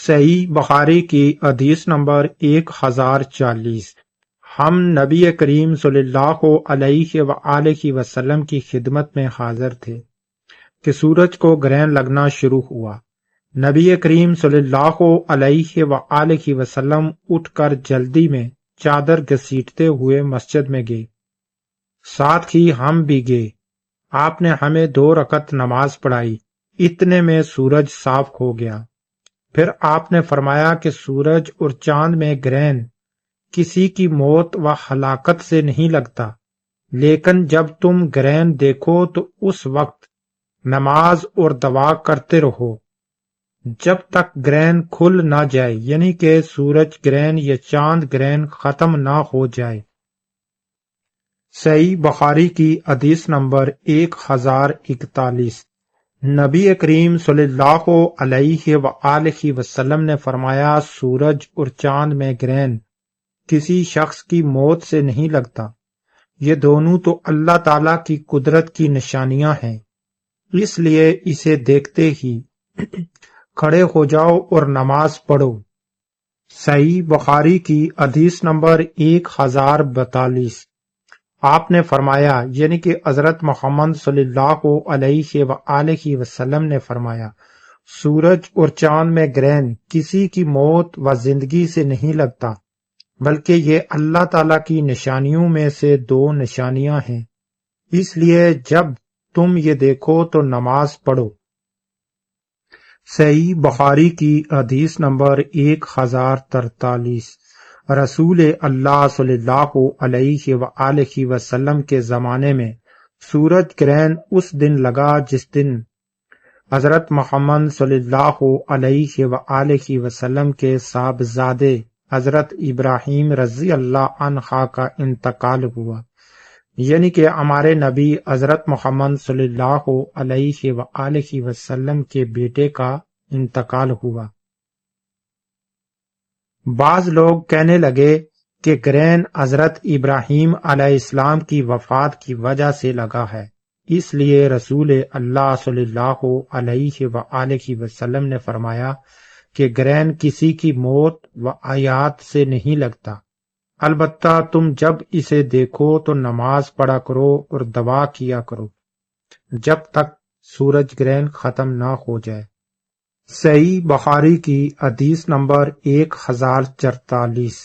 صحیح بخاری کی حدیث نمبر 1040۔ ہم نبی کریم صلی اللہ علیہ وآلہ وسلم کی خدمت میں حاضر تھے کہ سورج کو گرہن لگنا شروع ہوا۔ نبی کریم صلی اللہ علیہ وآلہ وسلم اٹھ کر جلدی میں چادر گھسیٹتے ہوئے مسجد میں گئے، ساتھ ہی ہم بھی گئے۔ آپ نے ہمیں 2 رکعت نماز پڑھائی، اتنے میں سورج صاف ہو گیا۔ پھر آپ نے فرمایا کہ سورج اور چاند میں گرہن کسی کی موت و ہلاکت سے نہیں لگتا، لیکن جب تم گرہن دیکھو تو اس وقت نماز اور دعا کرتے رہو جب تک گرہن کھل نہ جائے، یعنی کہ سورج گرہن یا چاند گرہن ختم نہ ہو جائے۔ صحیح بخاری کی حدیث نمبر 1041۔ نبی کریم صلی اللہ علیہ وآلہ وسلم نے فرمایا، سورج اور چاند میں گرہن کسی شخص کی موت سے نہیں لگتا، یہ دونوں تو اللہ تعالی کی قدرت کی نشانیاں ہیں، اس لیے اسے دیکھتے ہی کھڑے ہو جاؤ اور نماز پڑھو۔ صحیح بخاری کی حدیث نمبر 1042۔ آپ نے فرمایا، یعنی کہ حضرت محمد صلی اللہ علیہ وآلہ وسلم نے فرمایا، سورج اور چاند میں گرہن کسی کی موت و زندگی سے نہیں لگتا، بلکہ یہ اللہ تعالیٰ کی نشانیوں میں سے 2 نشانیاں ہیں، اس لیے جب تم یہ دیکھو تو نماز پڑھو۔ صحیح بخاری کی حدیث نمبر 1043۔ رسول اللہ صلی اللہ علیہ وآلہ وسلم کے زمانے میں سورج گرہن اس دن لگا جس دن حضرت محمد صلی اللہ علیہ وآلہ وسلم کے صاحبزادے حضرت ابراہیم رضی اللہ عنہ کا انتقال ہوا، یعنی کہ ہمارے نبی حضرت محمد صلی اللہ علیہ وآلہ وسلم کے بیٹے کا انتقال ہوا۔ بعض لوگ کہنے لگے کہ گرہن حضرت ابراہیم علیہ السلام کی وفات کی وجہ سے لگا ہے، اس لیے رسول اللہ صلی اللہ علیہ وآلہ وسلم نے فرمایا کہ گرہن کسی کی موت و حیات سے نہیں لگتا، البتہ تم جب اسے دیکھو تو نماز پڑھا کرو اور دعا کیا کرو جب تک سورج گرہن ختم نہ ہو جائے۔ صحیح بخاری کی حدیث نمبر 1044۔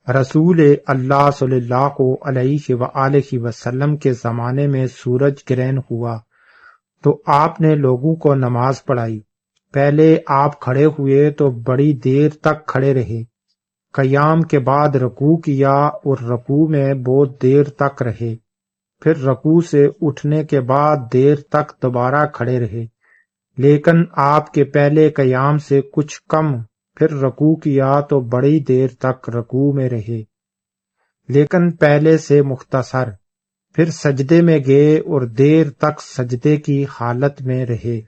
رسول اللہ صلی اللہ علیہ وآلہ وسلم کے زمانے میں سورج گرہن ہوا تو آپ نے لوگوں کو نماز پڑھائی۔ پہلے آپ کھڑے ہوئے تو بڑی دیر تک کھڑے رہے، قیام کے بعد رکوع کیا اور رکوع میں بہت دیر تک رہے، پھر رکوع سے اٹھنے کے بعد دیر تک دوبارہ کھڑے رہے، لیکن آپ کے پہلے قیام سے کچھ کم، پھر رکوع کیا تو بڑی دیر تک رکوع میں رہے لیکن پہلے سے مختصر، پھر سجدے میں گئے اور دیر تک سجدے کی حالت میں رہے۔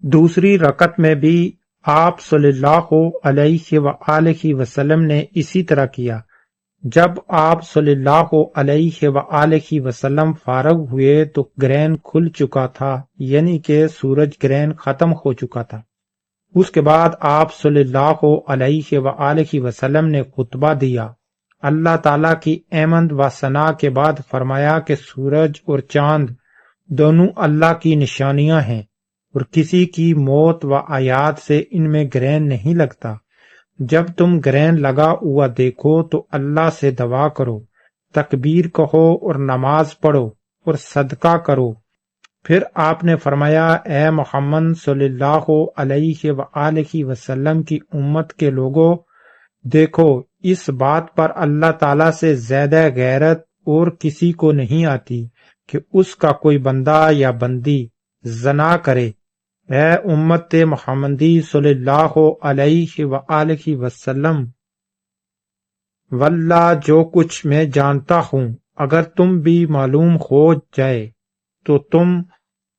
دوسری رکعت میں بھی آپ صلی اللہ علیہ وآلہ وسلم نے اسی طرح کیا۔ جب آپ صلی اللہ علیہ وآلہ وسلم فارغ ہوئے تو گرہن کھل چکا تھا، یعنی کہ سورج گرہن ختم ہو چکا تھا۔ اس کے بعد آپ صلی اللہ علیہ وآلہ وسلم نے خطبہ دیا، اللہ تعالیٰ کی حمد و ثنا کے بعد فرمایا کہ سورج اور چاند دونوں اللہ کی نشانیاں ہیں اور کسی کی موت و حیات سے ان میں گرہن نہیں لگتا، جب تم گرہن لگا ہوا دیکھو تو اللہ سے دعا کرو، تکبیر کہو اور نماز پڑھو اور صدقہ کرو۔ پھر آپ نے فرمایا، اے محمد صلی اللہ علیہ وآلہ وسلم کی امت کے لوگوں، دیکھو اس بات پر اللہ تعالیٰ سے زیادہ غیرت اور کسی کو نہیں آتی کہ اس کا کوئی بندہ یا بندی زنا کرے۔ اے امت محمدی صلی اللہ علیہ وآلہ وسلم، واللہ جو کچھ میں جانتا ہوں اگر تم بھی معلوم ہو جائے تو تم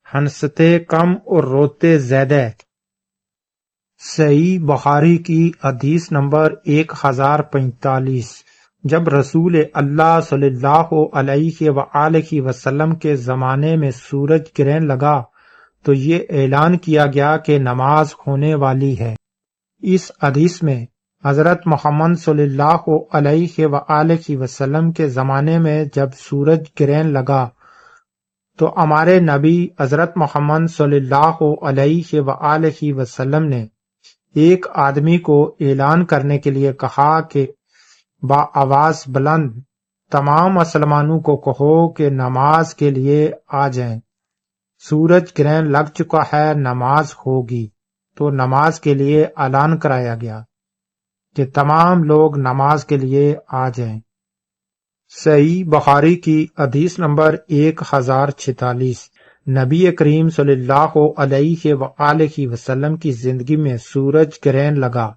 ہنستے کم اور روتے زیادہ۔ صحیح بخاری کی حدیث نمبر 1045۔ جب رسول اللہ صلی اللہ علیہ وآلہ وسلم کے زمانے میں سورج گرہن لگا تو یہ اعلان کیا گیا کہ نماز ہونے والی ہے۔ اس حدیث میں حضرت محمد صلی اللہ علیہ وآلہ وسلم کے زمانے میں جب سورج گرہن لگا تو ہمارے نبی حضرت محمد صلی اللہ علیہ وآلہ وسلم نے ایک آدمی کو اعلان کرنے کے لیے کہا کہ بآواز بلند تمام مسلمانوں کو کہو کہ نماز کے لیے آ جائیں، سورج گرہن لگ چکا ہے، نماز ہوگی۔ تو نماز کے لیے اعلان کرایا گیا کہ تمام لوگ نماز کے لیے آ جائیں۔ صحیح بخاری کی حدیث نمبر 1046۔ نبی کریم صلی اللہ علیہ وآلہ وسلم کی زندگی میں سورج گرہن لگا،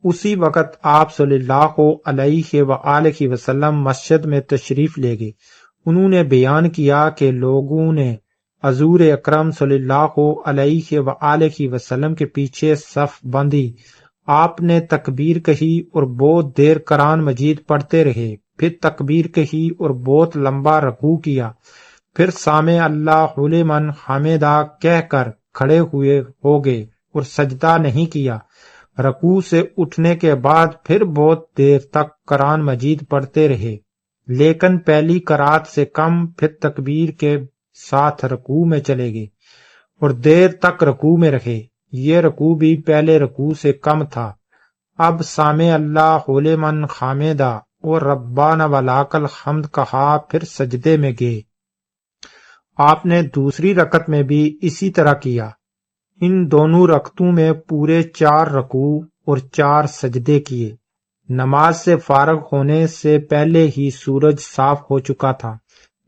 اسی وقت آپ صلی اللہ علیہ وآلہ وسلم مسجد میں تشریف لے گئے۔ انہوں نے بیان کیا کہ لوگوں نے حضور اکرم صلی اللہ علیہ وآلہ وسلم کے پیچھے صف بندھی، آپ نے تکبیر کہی اور بہت دیر قرآن مجید پڑھتے رہے، پھر تکبیر کہی اور بہت لمبا رکوع کیا، پھر سامع اللہ لمن حمدہ کہہ کر کھڑے ہوئے ہو گئے اور سجدہ نہیں کیا۔ رکوع سے اٹھنے کے بعد پھر بہت دیر تک قرآن مجید پڑھتے رہے، لیکن پہلی قرات سے کم، پھر تکبیر کے ساتھ رکوع میں چلے گئے اور دیر تک رکوع میں رہے، یہ رکوع بھی پہلے رکوع سے کم تھا۔ اب سامع اللہ لمن حمدہ اور ربنا ولک الحمد کہا، پھر سجدے میں گئے۔ آپ نے دوسری رکعت میں بھی اسی طرح کیا۔ ان دونوں رکعتوں میں پورے 4 رکوع اور 4 سجدے کیے۔ نماز سے فارغ ہونے سے پہلے ہی سورج صاف ہو چکا تھا۔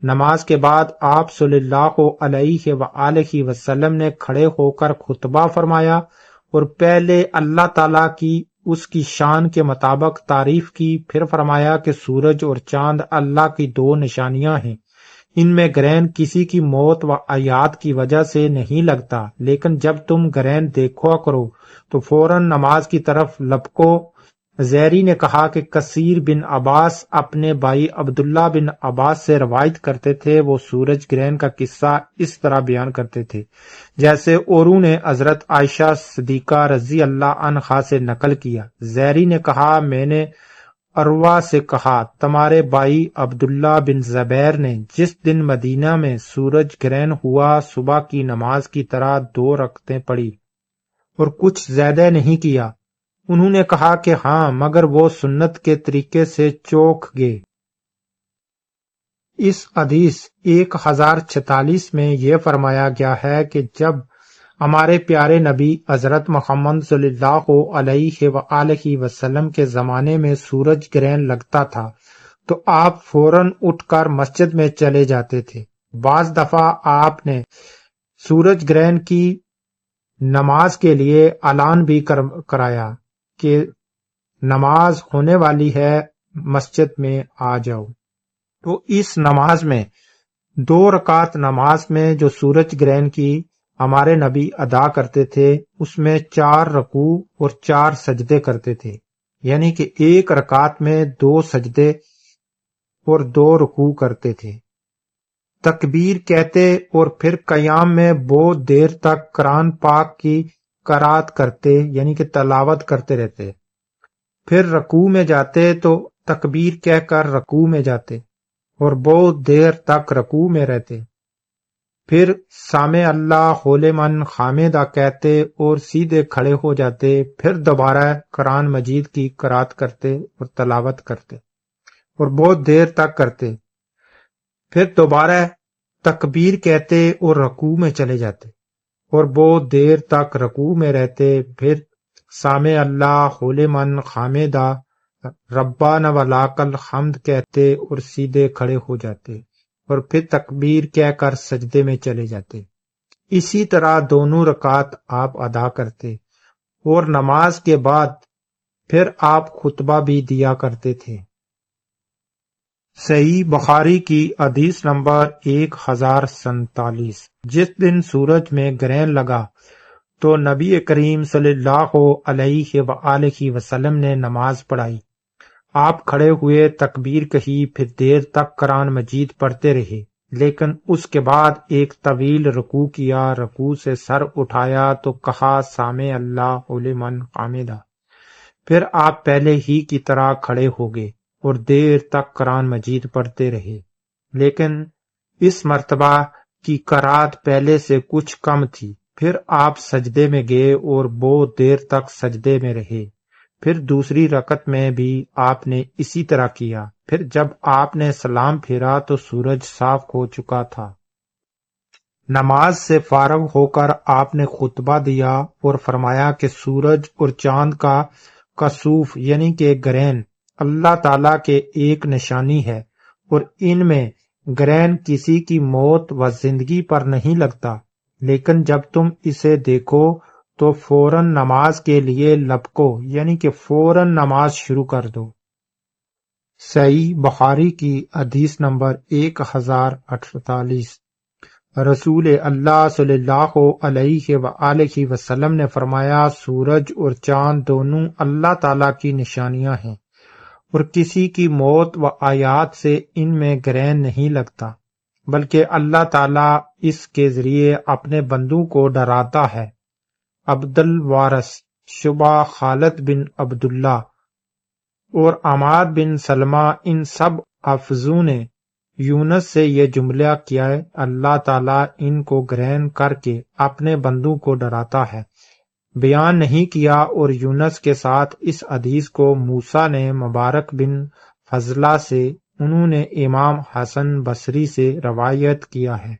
نماز کے بعد آپ صلی اللہ علیہ وآلہ وسلم نے کھڑے ہو کر خطبہ فرمایا اور پہلے اللہ تعالیٰ کی اس کی شان کے مطابق تعریف کی، پھر فرمایا کہ سورج اور چاند اللہ کی 2 نشانیاں ہیں، ان میں گرہن کسی کی موت و حیات کی وجہ سے نہیں لگتا، لیکن جب تم گرہن دیکھو کرو تو فوراً نماز کی طرف لپکو۔ زہری نے کہا کہ کثیر بن عباس اپنے بھائی عبداللہ بن عباس سے روایت کرتے تھے، وہ سورج گرہن کا قصہ اس طرح بیان کرتے تھے جیسے اوروں نے حضرت عائشہ صدیقہ رضی اللہ عنہا سے نقل کیا۔ زہری نے کہا میں نے عروہ سے کہا تمہارے بھائی عبداللہ بن زبیر نے جس دن مدینہ میں سورج گرہن ہوا صبح کی نماز کی طرح 2 رکعتیں پڑھی اور کچھ زیادہ نہیں کیا۔ انہوں نے کہا کہ ہاں، مگر وہ سنت کے طریقے سے چوک گئے۔ اس حدیث 1046 میں یہ فرمایا گیا ہے کہ جب ہمارے پیارے نبی حضرت محمد صلی اللہ علیہ وآلہ وسلم کے زمانے میں سورج گرہن لگتا تھا تو آپ فوراً اٹھ کر مسجد میں چلے جاتے تھے۔ بعض دفعہ آپ نے سورج گرہن کی نماز کے لیے اعلان بھی کرایا کہ نماز ہونے والی ہے، مسجد میں آ جاؤ۔ تو اس نماز میں 2 رکعت نماز میں جو سورج گرہن کی ہمارے نبی ادا کرتے تھے، اس میں 4 رکوع اور 4 سجدے کرتے تھے، یعنی کہ 1 رکعت میں 2 سجدے اور 2 رکوع کرتے تھے، تکبیر کہتے اور پھر قیام میں بہت دیر تک قرآن پاک کی قرات کرتے، یعنی کہ تلاوت کرتے رہتے، پھر رکوع میں جاتے تو تکبیر کہہ کر رکوع میں جاتے اور بہت دیر تک رکوع میں رہتے، پھر سامع اللہ لمن حمدہ کہتے اور سیدھے کھڑے ہو جاتے، پھر دوبارہ قرآن مجید کی قرات کرتے اور تلاوت کرتے اور بہت دیر تک کرتے، پھر دوبارہ تکبیر کہتے اور رکوع میں چلے جاتے اور بہت دیر تک رکوع میں رہتے، پھر سامع اللہ لمن حمدہ ربنا ولک الحمد کہتے اور سیدھے کھڑے ہو جاتے اور پھر تکبیر کہہ کر سجدے میں چلے جاتے۔ اسی طرح دونوں رکعت آپ ادا کرتے اور نماز کے بعد پھر آپ خطبہ بھی دیا کرتے تھے۔ صحیح بخاری کی حدیث نمبر 1047۔ جس دن سورج میں گرہن لگا تو نبی کریم صلی اللہ علیہ وآلہ وسلم نے نماز پڑھائی۔ آپ کھڑے ہوئے، تکبیر کہی، پھر دیر تک قرآن مجید پڑھتے رہے، لیکن اس کے بعد ایک طویل رکوع کیا، رکوع سے سر اٹھایا تو کہا سامع اللہ لمن حمدہ، پھر آپ پہلے ہی کی طرح کھڑے ہو گئے اور دیر تک قرآن مجید پڑھتے رہے، لیکن اس مرتبہ کی قرات پہلے سے کچھ کم تھی۔ پھر آپ سجدے میں گئے اور بہت دیر تک سجدے میں رہے۔ پھر دوسری رکعت میں بھی آپ نے اسی طرح کیا۔ پھر جب آپ نے سلام پھیرا تو سورج صاف ہو چکا تھا۔ نماز سے فارغ ہو کر آپ نے خطبہ دیا اور فرمایا کہ سورج اور چاند کا کسوف یعنی کہ گرہن اللہ تعالیٰ کے ایک نشانی ہے، اور ان میں گرہن کسی کی موت و زندگی پر نہیں لگتا، لیکن جب تم اسے دیکھو تو فوراً نماز کے لیے لپکو یعنی کہ فوراً نماز شروع کر دو۔ صحیح بخاری کی حدیث نمبر 1048۔ رسول اللہ صلی اللہ علیہ وآلہ وسلم نے فرمایا، سورج اور چاند دونوں اللہ تعالیٰ کی نشانیاں ہیں، اور کسی کی موت و آیات سے ان میں گرہن نہیں لگتا، بلکہ اللہ تعالیٰ اس کے ذریعے اپنے بندوں کو ڈراتا ہے۔ عبد الوارث، شعبہ خالد بن عبداللہ اور عماد بن سلمہ، ان سب حافظوں نے یونس سے یہ جملہ کیا ہے، اللہ تعالیٰ ان کو گرہن کر کے اپنے بندوں کو ڈراتا ہے، بیان نہیں کیا، اور یونس کے ساتھ اس حدیث کو موسیٰ نے مبارک بن فضلہ سے، انہوں نے امام حسن بصری سے روایت کیا ہے۔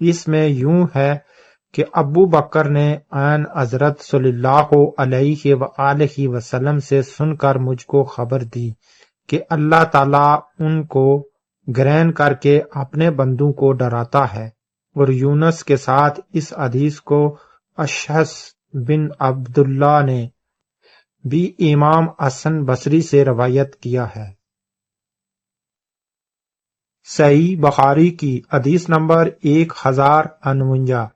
اس میں یوں ہے کہ ابو بکر نے عین حضرت صلی اللہ علیہ وآلہ وسلم سے سن کر مجھ کو خبر دی کہ اللہ تعالیٰ ان کو گرہن کر کے اپنے بندوں کو ڈراتا ہے، اور یونس کے ساتھ اس حدیث کو اشعث بن عبداللہ نے بھی امام حسن بصری سے روایت کیا ہے۔ صحیح بخاری کی حدیث نمبر 1059۔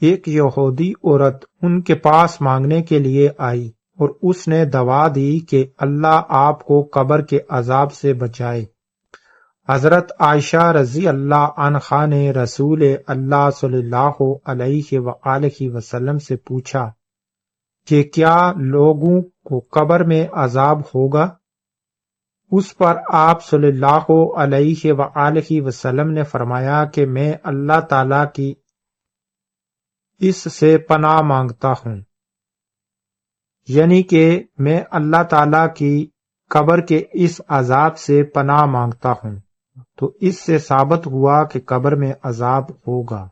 ایک یہودی عورت ان کے پاس مانگنے کے لیے آئی اور اس نے دعا دی کہ اللہ آپ کو قبر کے عذاب سے بچائے۔ حضرت عائشہ رضی اللہ عنہا نے رسول اللہ صلی اللہ علیہ وآلہ وسلم سے پوچھا کہ کیا لوگوں کو قبر میں عذاب ہوگا؟ اس پر آپ صلی اللہ علیہ وآلہ وسلم نے فرمایا کہ میں اللہ تعالیٰ کی اس سے پناہ مانگتا ہوں، یعنی کہ میں اللہ تعالیٰ کی قبر کے اس عذاب سے پناہ مانگتا ہوں، تو اس سے ثابت ہوا کہ قبر میں عذاب ہوگا۔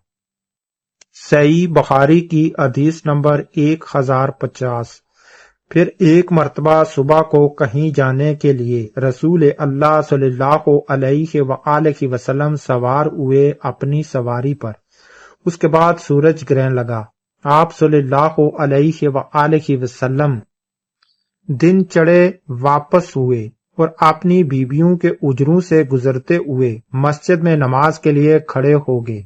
صحیح بخاری کی حدیث نمبر 1050۔ پھر ایک مرتبہ صبح کو کہیں جانے کے لیے رسول اللہ صلی اللہ علیہ وآلہ وسلم سوار ہوئے اپنی سواری پر۔ اس کے بعد سورج گرہن لگا۔ آپ صلی اللہ علیہ وآلہ وسلم دن چڑھے واپس ہوئے اور اپنی بیویوں کے اجروں سے گزرتے ہوئے مسجد میں نماز کے لیے کھڑے ہو گئے۔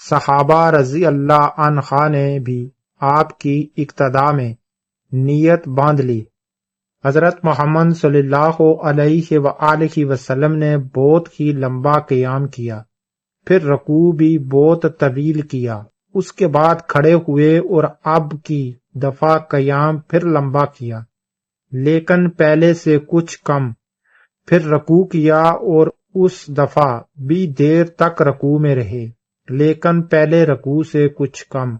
صحابہ رضی اللہ عنہ نے بھی آپ کی اقتداء میں نیت باندھ لی۔ حضرت محمد صلی اللہ علیہ وآلہ وسلم نے بہت ہی لمبا قیام کیا، پھر رکوع بھی بہت طویل کیا، اس کے بعد کھڑے ہوئے اور اب کی دفعہ قیام پھر لمبا کیا، لیکن پہلے سے کچھ کم، پھر رکوع کیا اور اس دفعہ بھی دیر تک رکوع میں رہے، لیکن پہلے رکوع سے کچھ کم،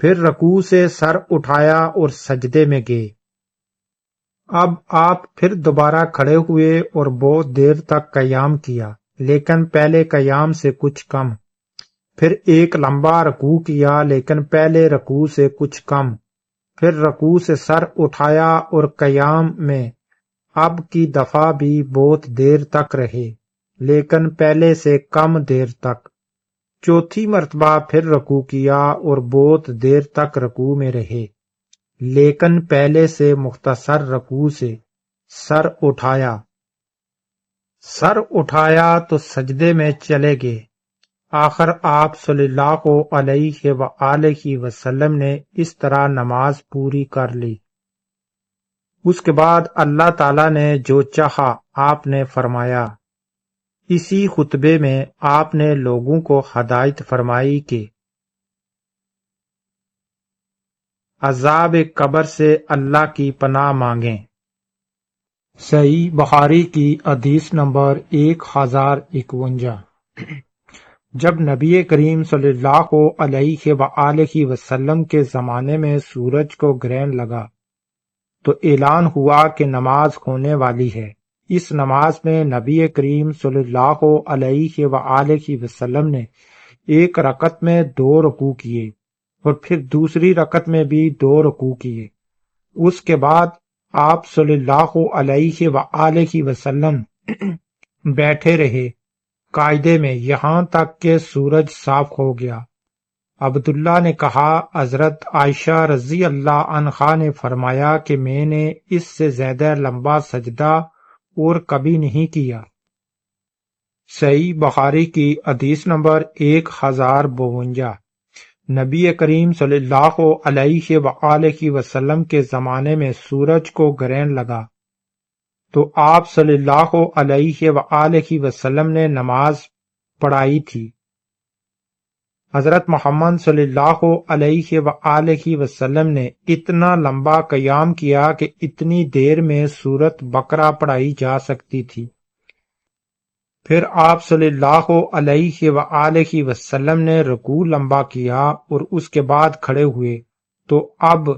پھر رکوع سے سر اٹھایا اور سجدے میں گئے۔ اب آپ پھر دوبارہ کھڑے ہوئے اور بہت دیر تک قیام کیا، لیکن پہلے قیام سے کچھ کم، پھر ایک لمبا رکوع کیا لیکن پہلے رکوع سے کچھ کم، پھر رکوع سے سر اٹھایا اور قیام میں اب کی دفعہ بھی بہت دیر تک رہے، لیکن پہلے سے کم دیر تک، چوتھی مرتبہ پھر رکوع کیا اور بہت دیر تک رکوع میں رہے، لیکن پہلے سے مختصر رکوع سے سر اٹھایا تو سجدے میں چلے گئے۔ آخر آپ صلی اللہ علیہ وآلہ وسلم نے اس طرح نماز پوری کر لی۔ اس کے بعد اللہ تعالیٰ نے جو چاہا آپ نے فرمایا۔ اسی خطبے میں آپ نے لوگوں کو ہدایت فرمائی کہ عذاب قبر سے اللہ کی پناہ مانگیں۔ صحیح بخاری کی حدیث نمبر 1051۔ جب نبی کریم صلی اللہ علیہ وآلہ وسلم کے زمانے میں سورج کو گرہن لگا تو اعلان ہوا کہ نماز ہونے والی ہے۔ اس نماز میں نبی کریم صلی اللہ علیہ وآلہ وسلم نے ایک رکعت میں 2 رکوع کیے اور پھر دوسری رکعت میں بھی 2 رکوع کیے۔ اس کے بعد آپ صلی اللہ علیہ وآلہ وسلم بیٹھے رہے قاعدے میں یہاں تک کہ سورج صاف ہو گیا۔ عبداللہ نے کہا، حضرت عائشہ رضی اللہ عنہا نے فرمایا کہ میں نے اس سے زیادہ لمبا سجدہ اور کبھی نہیں کیا۔ صحیح بخاری کی حدیث نمبر 1052۔ نبی کریم صلی اللہ علیہ وآلہ وسلم کے زمانے میں سورج کو گرہن لگا تو آپ صلی اللہ علیہ وآلہ وسلم نے نماز پڑھائی تھی۔ حضرت محمد صلی اللہ علیہ وآلہ وسلم نے اتنا لمبا قیام کیا کہ اتنی دیر میں سورۃ بقرہ پڑھائی جا سکتی تھی۔ پھر آپ صلی اللہ علیہ وآلہ وسلم نے رکوع لمبا کیا اور اس کے بعد کھڑے ہوئے تو اب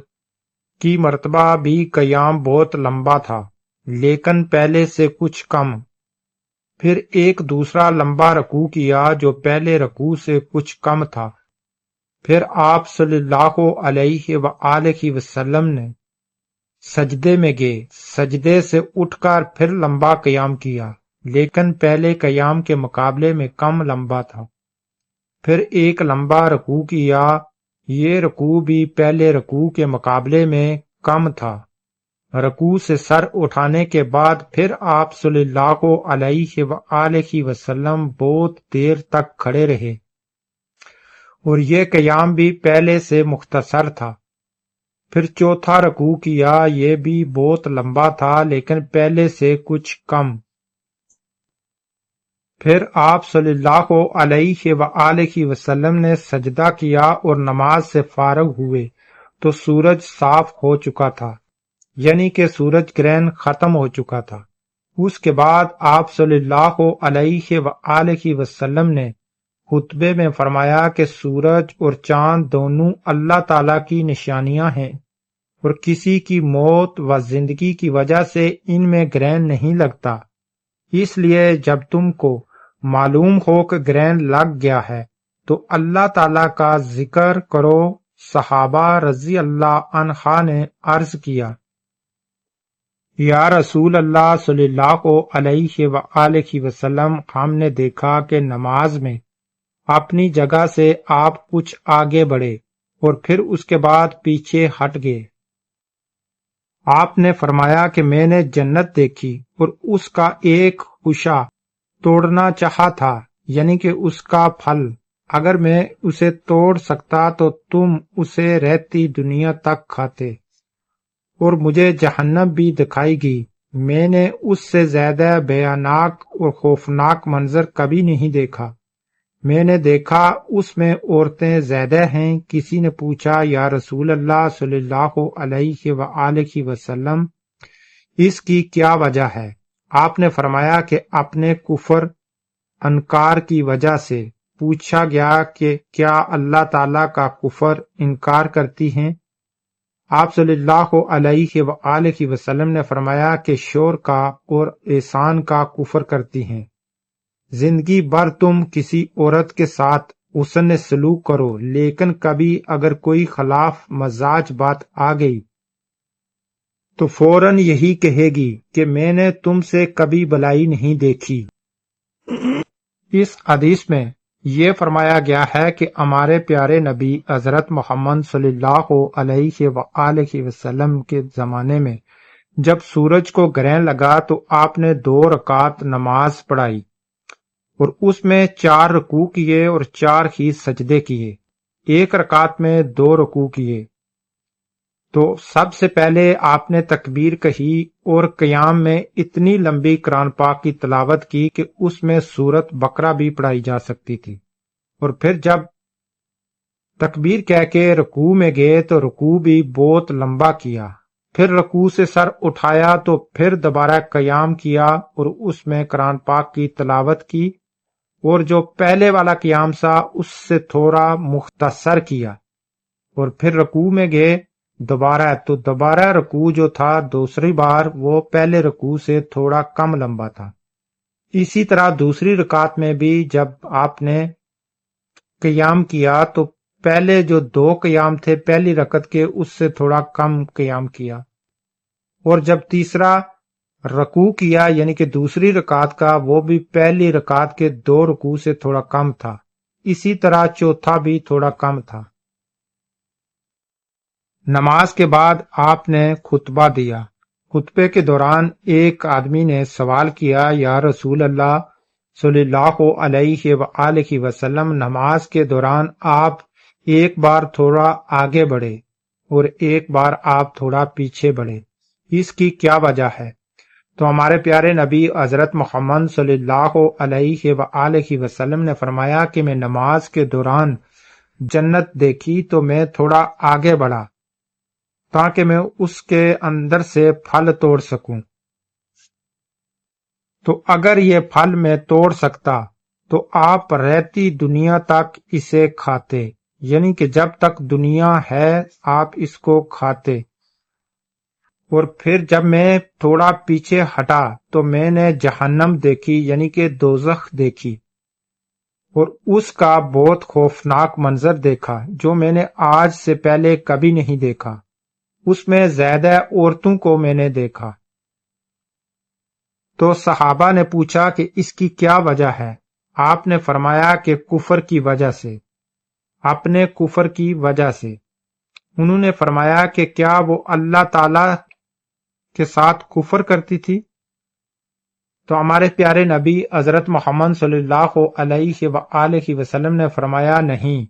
کی مرتبہ بھی قیام بہت لمبا تھا لیکن پہلے سے کچھ کم۔ پھر ایک دوسرا لمبا رکوع کیا جو پہلے رکوع سے کچھ کم تھا۔ پھر آپ صلی اللہ علیہ وآلہ وسلم نے سجدے میں گئے، سجدے سے اٹھ کر پھر لمبا قیام کیا لیکن پہلے قیام کے مقابلے میں کم لمبا تھا۔ پھر ایک لمبا رکوع کیا، یہ رکوع بھی پہلے رکوع کے مقابلے میں کم تھا۔ رکوع سے سر اٹھانے کے بعد پھر آپ صلی اللہ علیہ وآلہ وسلم بہت دیر تک کھڑے رہے اور یہ قیام بھی پہلے سے مختصر تھا۔ پھر چوتھا رکوع کیا، یہ بھی بہت لمبا تھا لیکن پہلے سے کچھ کم۔ پھر آپ صلی اللہ علیہ وآلہ وسلم نے سجدہ کیا اور نماز سے فارغ ہوئے تو سورج صاف ہو چکا تھا، یعنی کہ سورج گرہن ختم ہو چکا تھا۔ اس کے بعد آپ صلی اللہ علیہ وآلہ وسلم نے خطبے میں فرمایا کہ سورج اور چاند دونوں اللہ تعالی کی نشانیاں ہیں اور کسی کی موت و زندگی کی وجہ سے ان میں گرہن نہیں لگتا، اس لیے جب تم کو معلوم ہو کہ گرہن لگ گیا ہے تو اللہ تعالی کا ذکر کرو۔ صحابہ رضی اللہ عنہ نے عرض کیا، یا رسول اللہ صلی اللہ علیہ وآلہ وسلم، ہم نے دیکھا کہ نماز میں اپنی جگہ سے آپ کچھ آگے بڑھے اور پھر اس کے بعد پیچھے ہٹ گئے۔ آپ نے فرمایا کہ میں نے جنت دیکھی اور اس کا ایک خوشہ توڑنا چاہا تھا، یعنی کہ اس کا پھل، اگر میں اسے توڑ سکتا تو تم اسے رہتی دنیا تک کھاتے۔ اور مجھے جہنم بھی دکھائی گئی، میں نے اس سے زیادہ بھیانک اور خوفناک منظر کبھی نہیں دیکھا۔ میں نے دیکھا اس میں عورتیں زیادہ ہیں۔ کسی نے پوچھا، یا رسول اللہ صلی اللہ علیہ وآلہ وسلم، اس کی کیا وجہ ہے؟ آپ نے فرمایا کہ اپنے کفر انکار کی وجہ سے۔ پوچھا گیا کہ کیا اللہ تعالیٰ کا کفر انکار کرتی ہیں؟ آپ صلی اللہ علیہ وآلہ وسلم نے فرمایا کہ شور کا اور احسان کا کفر کرتی ہیں۔ زندگی بھر تم کسی عورت کے ساتھ حسن سلوک کرو، لیکن کبھی اگر کوئی خلاف مزاج بات آ گئی تو فوراً یہی کہے گی کہ میں نے تم سے کبھی بلائی نہیں دیکھی۔ اس حدیث میں یہ فرمایا گیا ہے کہ ہمارے پیارے نبی حضرت محمد صلی اللہ علیہ وآلہ وسلم کے زمانے میں جب سورج کو گرہن لگا تو آپ نے 2 رکعت نماز پڑھائی اور اس میں 4 رکوع کیے اور 4 ہی سجدے کیے۔ ایک رکعت میں 2 رکوع کیے تو سب سے پہلے آپ نے تکبیر کہی اور قیام میں اتنی لمبی قرآن پاک کی تلاوت کی کہ اس میں سورۃ بقرہ بھی پڑھائی جا سکتی تھی، اور پھر جب تکبیر کہہ کے رکوع میں گئے تو رکوع بھی بہت لمبا کیا، پھر رکوع سے سر اٹھایا تو پھر دوبارہ قیام کیا اور اس میں قرآن پاک کی تلاوت کی، اور جو پہلے والا قیام تھا اس سے تھوڑا مختصر کیا، اور پھر رکوع میں گئے دوبارہ رکوع جو تھا دوسری بار وہ پہلے رکوع سے تھوڑا کم لمبا تھا۔ اسی طرح دوسری رکعت میں بھی جب آپ نے قیام کیا تو پہلے جو 2 قیام تھے پہلی رکعت کے اس سے تھوڑا کم قیام کیا، اور جب تیسرا رکوع کیا یعنی کہ دوسری رکعت کا وہ بھی پہلی رکعت کے 2 رکوع سے تھوڑا کم تھا، اسی طرح چوتھا بھی تھوڑا کم تھا۔ نماز کے بعد آپ نے خطبہ دیا۔ خطبے کے دوران ایک آدمی نے سوال کیا، یا رسول اللہ صلی اللہ علیہ وآلہ وسلم، نماز کے دوران آپ ایک بار تھوڑا آگے بڑھے اور ایک بار آپ تھوڑا پیچھے بڑھے، اس کی کیا وجہ ہے؟ تو ہمارے پیارے نبی حضرت محمد صلی اللہ علیہ وآلہ وسلم نے فرمایا کہ میں نماز کے دوران جنت دیکھی تو میں تھوڑا آگے بڑھا تاکہ میں اس کے اندر سے پھل توڑ سکوں، تو اگر یہ پھل میں توڑ سکتا تو آپ رہتی دنیا تک اسے کھاتے، یعنی کہ جب تک دنیا ہے آپ اس کو کھاتے۔ اور پھر جب میں تھوڑا پیچھے ہٹا تو میں نے جہنم دیکھی یعنی کہ دوزخ دیکھی، اور اس کا بہت خوفناک منظر دیکھا جو میں نے آج سے پہلے کبھی نہیں دیکھا، اس میں زیادہ عورتوں کو میں نے دیکھا۔ تو صحابہ نے پوچھا کہ اس کی کیا وجہ ہے؟ آپ نے فرمایا کہ کفر کی وجہ سے، اپنے کفر کی وجہ سے۔ انہوں نے فرمایا کہ کیا وہ اللہ تعالی کے ساتھ کفر کرتی تھی؟ تو ہمارے پیارے نبی حضرت محمد صلی اللہ علیہ وآلہ وسلم نے فرمایا نہیں،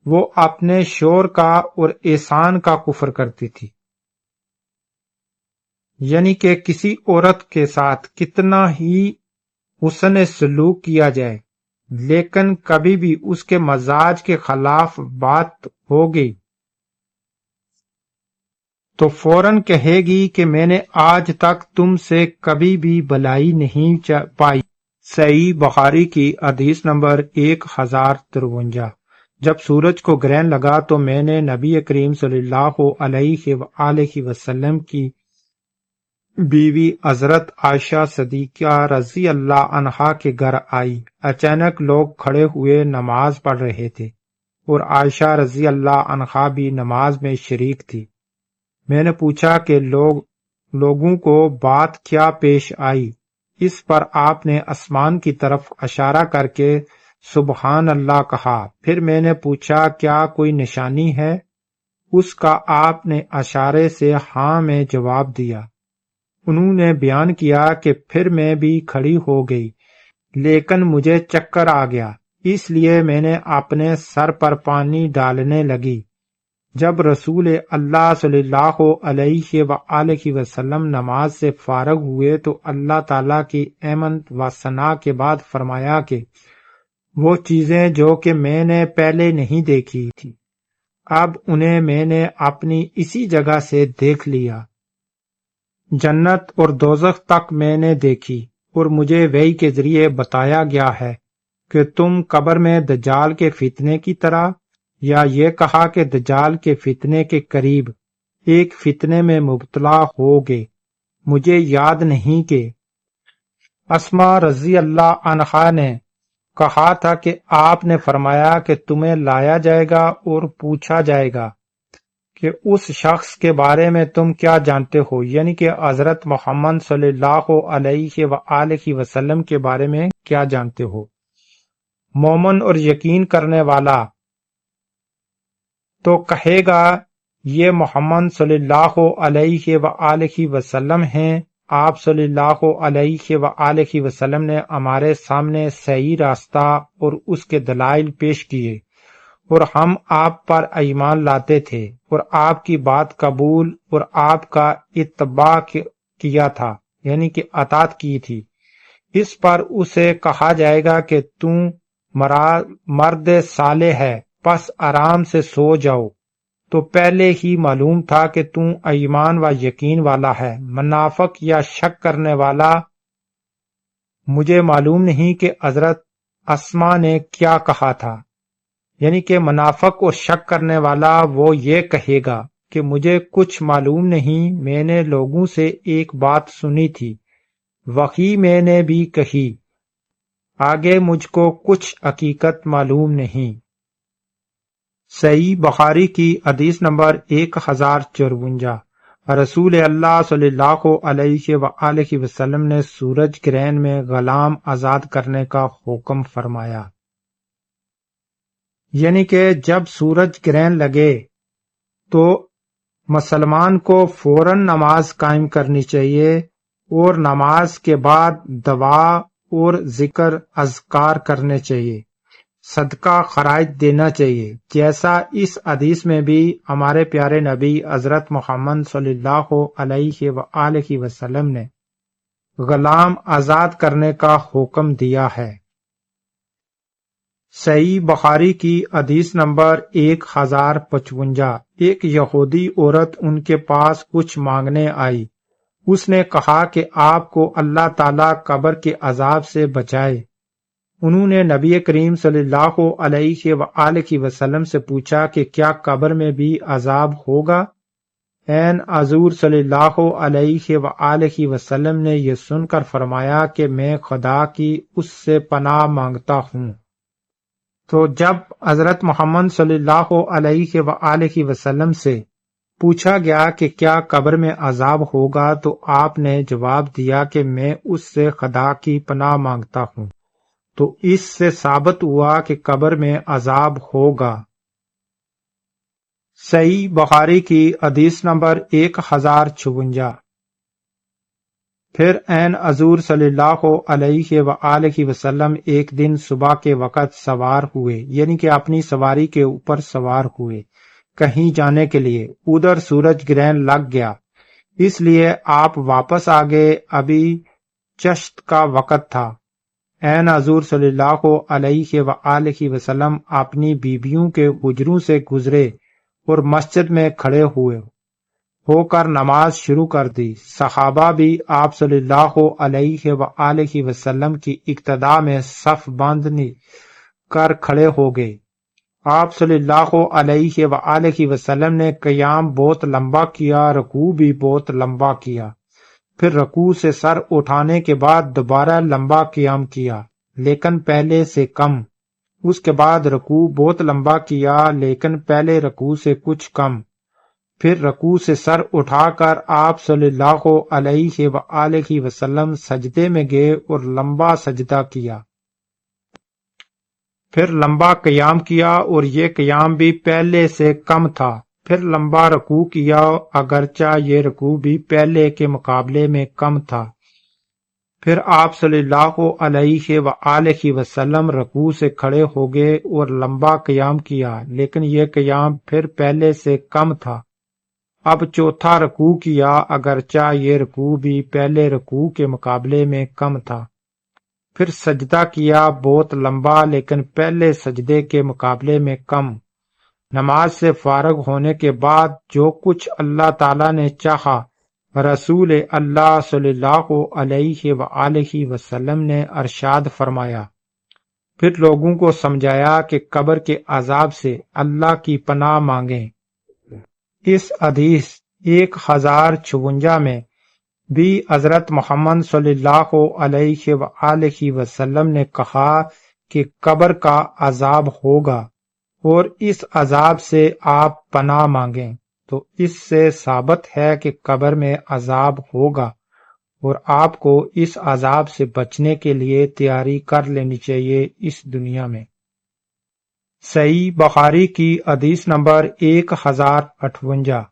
وہ اپنے شور کا اور احسان کا کفر کرتی تھی، یعنی کہ کسی عورت کے ساتھ کتنا ہی حسن سلوک کیا جائے لیکن کبھی بھی اس کے مزاج کے خلاف بات ہوگی تو فوراً کہے گی کہ میں نے آج تک تم سے کبھی بھی بلائی نہیں پائی۔ صحیح بخاری کی حدیث نمبر 1053۔ جب سورج کو گرہن لگا تو میں نے نبی کریم صلی اللہ علیہ وآلہ وسلم کی بیوی حضرت عائشہ صدیقہ رضی اللہ عنہا کے گھر آئی۔ اچانک لوگ کھڑے ہوئے نماز پڑھ رہے تھے اور عائشہ رضی اللہ عنہا بھی نماز میں شریک تھی۔ میں نے پوچھا کہ لوگوں کو بات کیا پیش آئی؟ اس پر آپ نے آسمان کی طرف اشارہ کر کے سبحان اللہ کہا۔ پھر میں نے پوچھا کیا کوئی نشانی ہے؟ اس کا آپ نے اشارے سے ہاں میں جواب دیا۔ انہوں نے بیان کیا کہ پھر میں بھی کھڑی ہو گئی لیکن مجھے چکر آ گیا، اس لیے میں نے اپنے سر پر پانی ڈالنے لگی۔ جب رسول اللہ صلی اللہ علیہ وآلہ وسلم نماز سے فارغ ہوئے تو اللہ تعالیٰ کی احمد و ثنا کے بعد فرمایا کہ وہ چیزیں جو کہ میں نے پہلے نہیں دیکھی تھی اب انہیں میں نے اپنی اسی جگہ سے دیکھ لیا۔ جنت اور دوزخ تک میں نے دیکھی اور مجھے وحی کے ذریعے بتایا گیا ہے کہ تم قبر میں دجال کے فتنے کی طرح، یا یہ کہا کہ دجال کے فتنے کے قریب ایک فتنے میں مبتلا ہوگے۔ مجھے یاد نہیں کہ اسما رضی اللہ عنہا نے کہا تھا کہ آپ نے فرمایا کہ تمہیں لایا جائے گا اور پوچھا جائے گا کہ اس شخص کے بارے میں تم کیا جانتے ہو، یعنی کہ حضرت محمد صلی اللہ علیہ وآلہ وسلم کے بارے میں کیا جانتے ہو۔ مومن اور یقین کرنے والا تو کہے گا یہ محمد صلی اللہ علیہ وآلہ وسلم ہیں۔ آپ صلی اللہ علیہ وآلہ وسلم نے ہمارے سامنے صحیح راستہ اور اس کے دلائل پیش کیے اور ہم آپ پر ایمان لاتے تھے اور آپ کی بات قبول اور آپ کا اتباع کیا تھا، یعنی کہ اطاعت کی تھی۔ اس پر اسے کہا جائے گا کہ تم مرد صالح ہے پس آرام سے سو جاؤ۔ تو پہلے ہی معلوم تھا کہ تم ایمان و یقین والا ہے۔ منافق یا شک کرنے والا، مجھے معلوم نہیں کہ حضرت اسما نے کیا کہا تھا، یعنی کہ منافق اور شک کرنے والا وہ یہ کہے گا کہ مجھے کچھ معلوم نہیں، میں نے لوگوں سے ایک بات سنی تھی، وہی میں نے بھی کہی، آگے مجھ کو کچھ حقیقت معلوم نہیں۔ صحیح بخاری کی حدیث نمبر 1054۔ رسول اللہ صلی اللہ علیہ وآلہ وسلم نے سورج گرہن میں غلام آزاد کرنے کا حکم فرمایا، یعنی کہ جب سورج گرہن لگے تو مسلمان کو فوراً نماز قائم کرنی چاہیے اور نماز کے بعد دعا اور ذکر اذکار کرنے چاہیے، صدقہ خراج دینا چاہیے، جیسا اس حدیث میں بھی ہمارے پیارے نبی حضرت محمد صلی اللہ علیہ وآلہ وسلم نے غلام آزاد کرنے کا حکم دیا ہے۔ صحیح بخاری کی حدیث نمبر 1055۔ ایک یہودی عورت ان کے پاس کچھ مانگنے آئی، اس نے کہا کہ آپ کو اللہ تعالیٰ قبر کے عذاب سے بچائے۔ انہوں نے نبی کریم صلی اللہ علیہ وآلہ وسلم سے پوچھا کہ کیا قبر میں بھی عذاب ہوگا؟ عین حضور صلی اللہ علیہ وآلہ وسلم نے یہ سن کر فرمایا کہ میں خدا کی اس سے پناہ مانگتا ہوں۔ تو جب حضرت محمد صلی اللہ علیہ وآلہ وسلم سے پوچھا گیا کہ کیا قبر میں عذاب ہوگا تو آپ نے جواب دیا کہ میں اس سے خدا کی پناہ مانگتا ہوں، تو اس سے ثابت ہوا کہ قبر میں عذاب ہوگا۔ صحیح بخاری کی حدیث نمبر 1056۔ پھر عین حضور صلی اللہ علیہ وآلہ وسلم ایک دن صبح کے وقت سوار ہوئے، یعنی کہ اپنی سواری کے اوپر سوار ہوئے کہیں جانے کے لیے، ادھر سورج گرہن لگ گیا، اس لیے آپ واپس آ گئے، ابھی چشت کا وقت تھا۔ عین حضور صلی اللہ علیہ وآلہ وسلم اپنی بیویوں کے حجروں سے گزرے اور مسجد میں کھڑے ہو کر نماز شروع کر دی۔ صحابہ بھی آپ صلی اللہ علیہ وآلہ وسلم کی اقتداء میں صف بند کر کھڑے ہو گئے۔ آپ صلی اللہ علیہ وآلہ وسلم نے قیام بہت لمبا کیا، رکوع بھی بہت لمبا کیا، پھر رکوع سے سر اٹھانے کے بعد دوبارہ لمبا قیام کیا لیکن پہلے سے کم، اس کے بعد رکوع بہت لمبا کیا لیکن پہلے رکوع سے کچھ کم، پھر رکوع سے سر اٹھا کر آپ صلی اللہ علیہ وآلہ وسلم سجدے میں گئے اور لمبا سجدہ کیا، پھر لمبا قیام کیا اور یہ قیام بھی پہلے سے کم تھا، پھر لمبا رکوع کیا اگرچہ یہ رکوع بھی پہلے کے مقابلے میں کم تھا، پھر آپ صلی اللہ علیہ وآلہ وسلم رکوع سے کھڑے ہو گئے اور لمبا قیام کیا لیکن یہ قیام پھر پہلے سے کم تھا، اب چوتھا رکوع کیا اگرچہ یہ رکوع بھی پہلے رکوع کے مقابلے میں کم تھا، پھر سجدہ کیا بہت لمبا لیکن پہلے سجدے کے مقابلے میں کم۔ نماز سے فارغ ہونے کے بعد جو کچھ اللہ تعالیٰ نے چاہا، رسول اللہ صلی اللہ علیہ وآلہ وسلم نے ارشاد فرمایا، پھر لوگوں کو سمجھایا کہ قبر کے عذاب سے اللہ کی پناہ مانگیں۔ اس حدیث 1056 میں بھی حضرت محمد صلی اللہ علیہ وآلہ وسلم نے کہا کہ قبر کا عذاب ہوگا اور اس عذاب سے آپ پناہ مانگیں، تو اس سے ثابت ہے کہ قبر میں عذاب ہوگا اور آپ کو اس عذاب سے بچنے کے لیے تیاری کر لینی چاہیے اس دنیا میں۔ صحیح بخاری کی حدیث نمبر 1058۔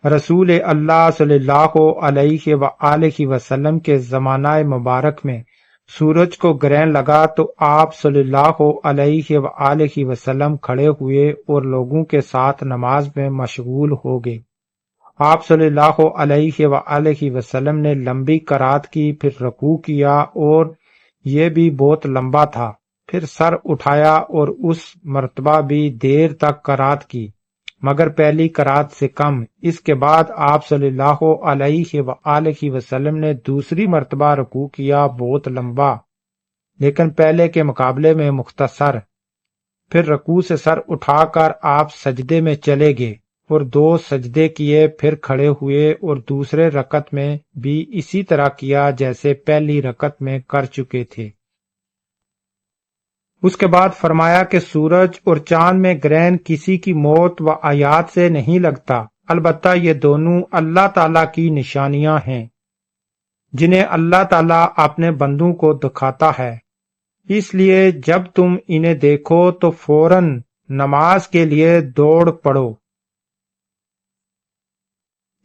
رسول اللہ صلی اللہ علیہ وآلہ وسلم کے زمانہ مبارک میں سورج کو گرہن لگا تو آپ صلی اللہ علیہ وآلہ وسلم کھڑے ہوئے اور لوگوں کے ساتھ نماز میں مشغول ہو گئے۔ آپ صلی اللہ علیہ وآلہ وسلم نے لمبی قرات کی، پھر رکوع کیا اور یہ بھی بہت لمبا تھا، پھر سر اٹھایا اور اس مرتبہ بھی دیر تک قرات کی، مگر پہلی قرات سے کم۔ اس کے بعد آپ صلی اللہ علیہ وآلہ وسلم نے دوسری مرتبہ رکوع کیا، بہت لمبا لیکن پہلے کے مقابلے میں مختصر۔ پھر رکوع سے سر اٹھا کر آپ سجدے میں چلے گئے اور 2 سجدے کیے، پھر کھڑے ہوئے اور دوسرے رکعت میں بھی اسی طرح کیا جیسے پہلی رکعت میں کر چکے تھے۔ اس کے بعد فرمایا کہ سورج اور چاند میں گرہن کسی کی موت و آیات سے نہیں لگتا، البتہ یہ دونوں اللہ تعالیٰ کی نشانیاں ہیں جنہیں اللہ تعالیٰ اپنے بندوں کو دکھاتا ہے، اس لیے جب تم انہیں دیکھو تو فوراً نماز کے لیے دوڑ پڑو۔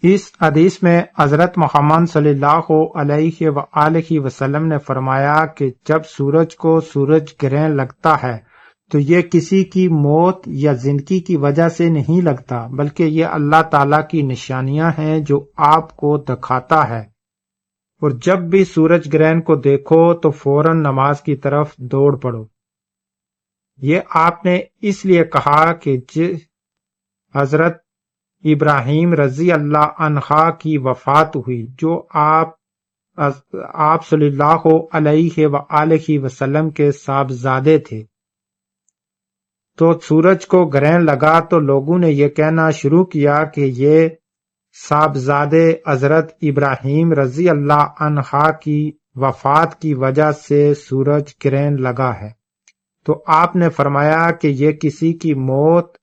اس حدیث میں حضرت محمد صلی اللہ علیہ وآلہ وسلم نے فرمایا کہ جب سورج کو سورج گرہن لگتا ہے تو یہ کسی کی موت یا زندگی کی وجہ سے نہیں لگتا، بلکہ یہ اللہ تعالیٰ کی نشانیاں ہیں جو آپ کو دکھاتا ہے، اور جب بھی سورج گرہن کو دیکھو تو فوراً نماز کی طرف دوڑ پڑو۔ یہ آپ نے اس لیے کہا کہ حضرت ابراہیم رضی اللہ عنہ کی وفات ہوئی جو آپ صلی اللہ علیہ وآلہ وسلم کے صاحبزادے تھے، تو سورج کو گرہن لگا تو لوگوں نے یہ کہنا شروع کیا کہ یہ صاحبزادے حضرت ابراہیم رضی اللہ عنہ کی وفات کی وجہ سے سورج گرہن لگا ہے، تو آپ نے فرمایا کہ یہ کسی کی موت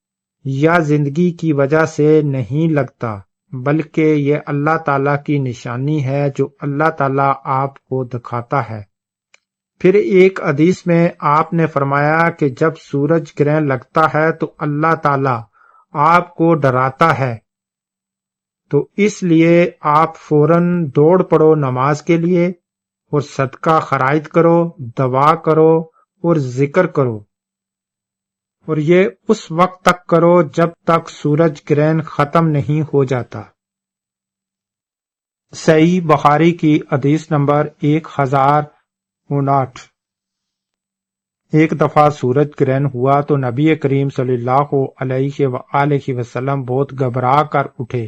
یا زندگی کی وجہ سے نہیں لگتا، بلکہ یہ اللہ تعالیٰ کی نشانی ہے جو اللہ تعالیٰ آپ کو دکھاتا ہے۔ پھر ایک حدیث میں آپ نے فرمایا کہ جب سورج گرہن لگتا ہے تو اللہ تعالیٰ آپ کو ڈراتا ہے، تو اس لیے آپ فوراً دوڑ پڑو نماز کے لیے اور صدقہ خرائط کرو، دعا کرو اور ذکر کرو، اور یہ اس وقت تک کرو جب تک سورج گرہن ختم نہیں ہو جاتا۔ صحیح بخاری کی حدیث نمبر 1059۔ ایک دفعہ سورج گرہن ہوا تو نبی کریم صلی اللہ علیہ وآلہ وسلم بہت گھبرا کر اٹھے،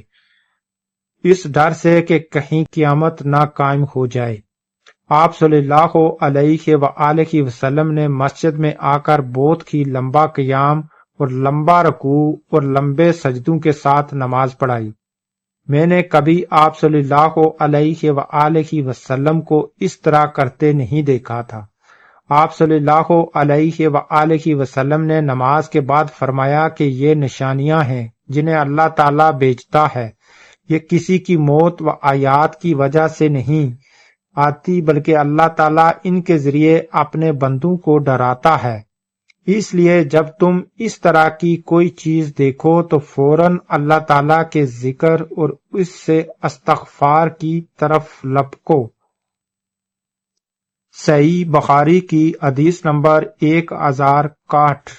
اس ڈر سے کہ کہیں قیامت نہ قائم ہو جائے۔ آپ صلی اللہ علیہ وآلہ وسلم نے مسجد میں آ کر بہت ہی لمبا قیام اور لمبا رکوع اور لمبے سجدوں کے ساتھ نماز پڑھائی۔ میں نے کبھی آپ صلی اللہ علیہ وآلہ وسلم کو اس طرح کرتے نہیں دیکھا تھا۔ آپ صلی اللہ علیہ وآلہ وسلم نے نماز کے بعد فرمایا کہ یہ نشانیاں ہیں جنہیں اللہ تعالیٰ بھیجتا ہے، یہ کسی کی موت و آیات کی وجہ سے نہیں آتی، بلکہ اللہ تعالیٰ ان کے ذریعے اپنے بندوں کو ڈراتا ہے۔ اس لیے جب تم اس طرح کی کوئی چیز دیکھو تو فوراً اللہ تعالیٰ کے ذکر اور اس سے استغفار کی طرف لپکو۔ صحیح بخاری کی حدیث نمبر 1061۔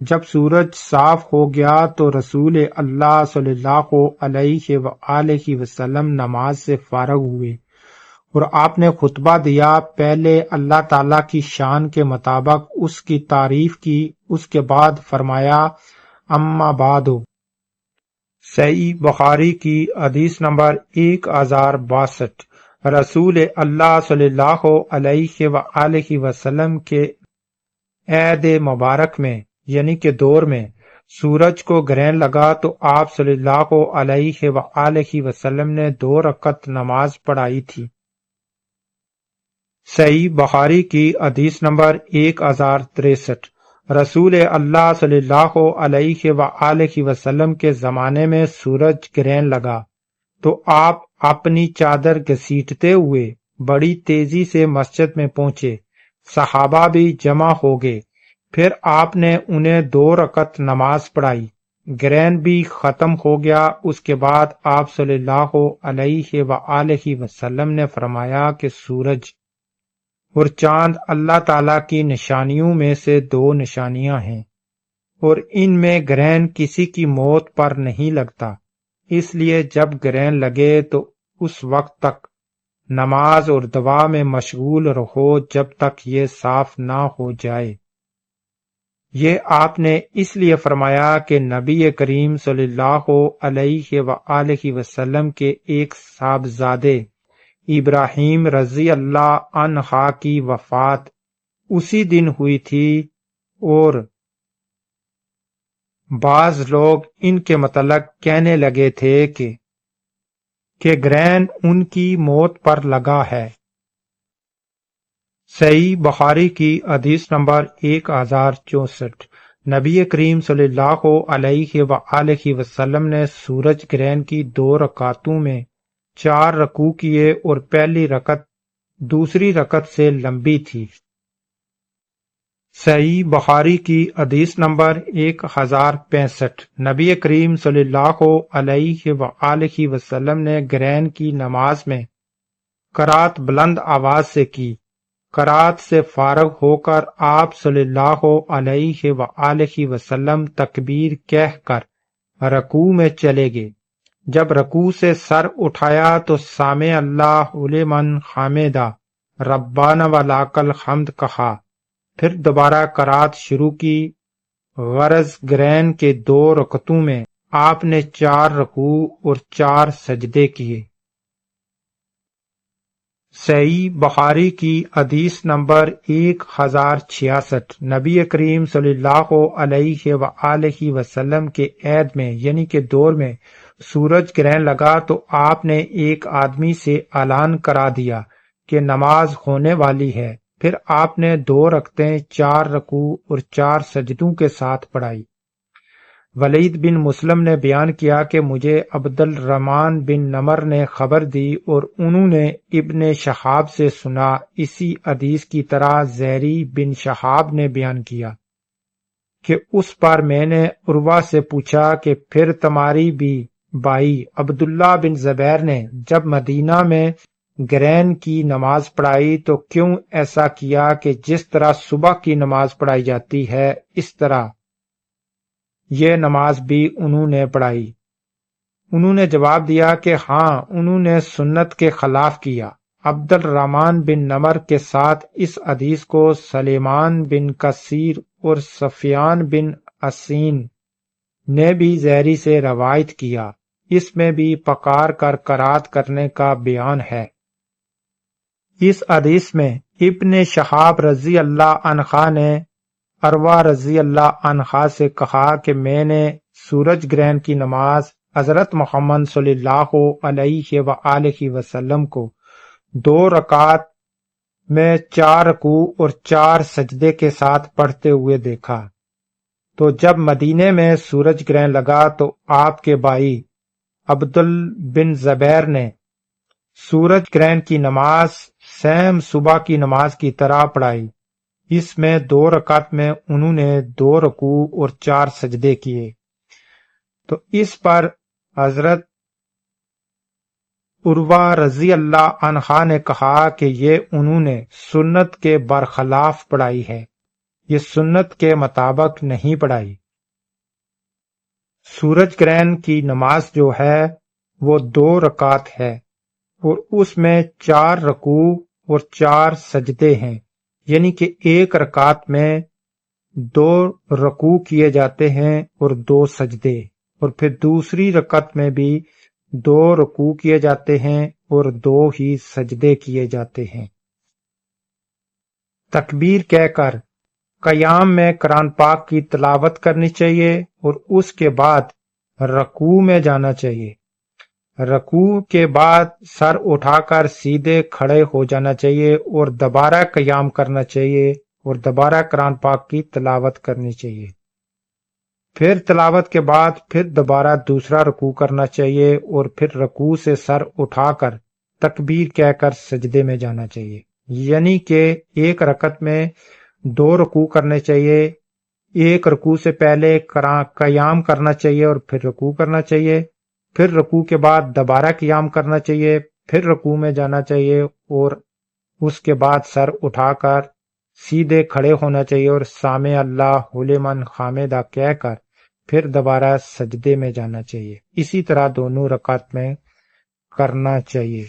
جب سورج صاف ہو گیا تو رسول اللہ صلی اللہ علیہ وآلہ وسلم نماز سے فارغ ہوئے اور آپ نے خطبہ دیا۔ پہلے اللہ تعالیٰ کی شان کے مطابق اس کی تعریف کی، اس کے بعد فرمایا اما بعد۔ صحیح بخاری کی حدیث نمبر 1062۔ رسول اللہ صلی اللہ علیہ وآلہ وسلم کے عہد مبارک میں یعنی کہ دور میں سورج کو گرہن لگا تو آپ صلی اللہ علیہ وآلہ وسلم نے 2 رکعت نماز پڑھائی تھی۔ صحیح بخاری کی حدیث نمبر 1063۔ رسول اللہ صلی اللہ علیہ وآلہ وسلم کے زمانے میں سورج گرہن لگا تو آپ اپنی چادر گھسیٹتے ہوئے بڑی تیزی سے مسجد میں پہنچے، صحابہ بھی جمع ہو گئے، پھر آپ نے انہیں 2 رکعت نماز پڑھائی، گرہن بھی ختم ہو گیا۔ اس کے بعد آپ صلی اللہ علیہ وآلہ وسلم نے فرمایا کہ سورج اور چاند اللہ تعالیٰ کی نشانیوں میں سے 2 نشانیاں ہیں، اور ان میں گرہن کسی کی موت پر نہیں لگتا، اس لیے جب گرہن لگے تو اس وقت تک نماز اور دعا میں مشغول رہو جب تک یہ صاف نہ ہو جائے۔ یہ آپ نے اس لیے فرمایا کہ نبی کریم صلی اللہ علیہ وآلہ وسلم کے ایک صاحبزادے ابراہیم رضی اللہ عنہ کی وفات اسی دن ہوئی تھی، اور بعض لوگ ان کے متعلق کہنے لگے تھے کہ گرہن ان کی موت پر لگا ہے۔ صحیح بخاری کی حدیث نمبر 1064۔ نبی کریم صلی اللہ علیہ وآلہ وسلم نے سورج گرہن کی 2 رکعتوں میں 4 رکوع کیے، اور پہلی رکعت دوسری رکعت سے لمبی تھی۔ صحیح بخاری کی حدیث نمبر 1065۔ نبی کریم صلی اللہ علیہ وآلہ وسلم نے گرہن کی نماز میں قرات بلند آواز سے کی۔ قرات سے فارغ ہو کر آپ صلی اللہ علیہ وآلہ وسلم تکبیر کہہ کر رکوع میں چلے گئے۔ جب رکوع سے سر اٹھایا تو سامع اللہ لمن حمدہ ربنا ولک الحمد کہا، پھر دوبارہ قرات شروع کی۔ غرض گرہن کے 2 رکعتوں میں آپ نے 4 رکوع اور 4 سجدے کیے۔ صحیح بخاری کی حدیث نمبر 1066۔ نبی کریم صلی اللہ علیہ وآلہ وسلم کے عہد میں یعنی کہ دور میں سورج گرہن لگا تو آپ نے ایک آدمی سے اعلان کرا دیا کہ نماز ہونے والی ہے۔ پھر آپ نے 2 رکعتیں 4 رکوع اور 4 سجدوں کے ساتھ پڑھائی۔ ولید بن مسلم نے بیان کیا کہ مجھے عبد الرحمن بن نمر نے خبر دی، اور انہوں نے ابن شہاب سے سنا۔ اسی حدیث کی طرح زہری بن شہاب نے بیان کیا کہ اس پر میں نے عروہ سے پوچھا کہ پھر تمہاری بھی بھائی عبداللہ بن زبیر نے جب مدینہ میں گرہن کی نماز پڑھائی تو کیوں ایسا کیا کہ جس طرح صبح کی نماز پڑھائی جاتی ہے اس طرح یہ نماز بھی انہوں نے پڑھائی؟ انہوں نے جواب دیا کہ ہاں، انہوں نے سنت کے خلاف کیا۔ عبد الرحمن بن نمر کے ساتھ اس حدیث کو سلیمان بن کثیر اور سفیان بن حسین نے بھی زہری سے روایت کیا۔ اس میں بھی پکار کر قرات کرنے کا بیان ہے۔ اس حدیث میں ابن شہاب رضی اللہ عنہ نے عروہ رضی اللہ عنہ سے کہا کہ میں نے سورج گرہن کی نماز حضرت محمد صلی اللہ علیہ وآلہ وسلم کو 2 رکعات میں 4 رکوع اور 4 سجدے کے ساتھ پڑھتے ہوئے دیکھا۔ تو جب مدینے میں سورج گرہن لگا تو آپ کے بھائی عبدال بن زبیر نے سورج گرہن کی نماز سیم صبح کی نماز کی طرح پڑھائی۔ اس میں 2 رکعت میں انہوں نے 2 رکوع اور 4 سجدے کیے۔ تو اس پر حضرت عروہ رضی اللہ عنہ نے کہا کہ یہ انہوں نے سنت کے برخلاف پڑھائی ہے، یہ سنت کے مطابق نہیں پڑھائی۔ سورج گرہن کی نماز جو ہے وہ 2 رکعت ہے، اور اس میں 4 رکوع اور 4 سجدے ہیں، یعنی کہ ایک رکعت میں 2 رکوع کیے جاتے ہیں اور 2 سجدے، اور پھر دوسری رکعت میں بھی 2 رکوع کیے جاتے ہیں اور 2 ہی سجدے کیے جاتے ہیں۔ تکبیر کہہ کر قیام میں قرآن پاک کی تلاوت کرنی چاہیے، اور اس کے بعد رکوع میں جانا چاہیے۔ رکوع کے بعد سر اٹھا کر سیدھے کھڑے ہو جانا چاہیے، اور دوبارہ قیام کرنا چاہیے، اور دوبارہ قرآن پاک کی تلاوت کرنی چاہیے۔ پھر تلاوت کے بعد پھر دوبارہ دوسرا رکوع کرنا چاہیے، اور پھر رکوع سے سر اٹھا کر تکبیر کہہ کر سجدے میں جانا چاہیے۔ یعنی کہ ایک رکعت میں 2 رکوع کرنے چاہیے، ایک رکوع سے پہلے قیام کرنا چاہیے اور پھر رکوع کرنا چاہیے، پھر رکوع کے بعد دوبارہ قیام کرنا چاہیے، پھر رکوع میں جانا چاہیے، اور اس کے بعد سر اٹھا کر سیدھے کھڑے ہونا چاہیے اور سامع اللہ لمن حمدہ کہہ کر پھر دوبارہ سجدے میں جانا چاہیے۔ اسی طرح دونوں رکعت میں کرنا چاہیے۔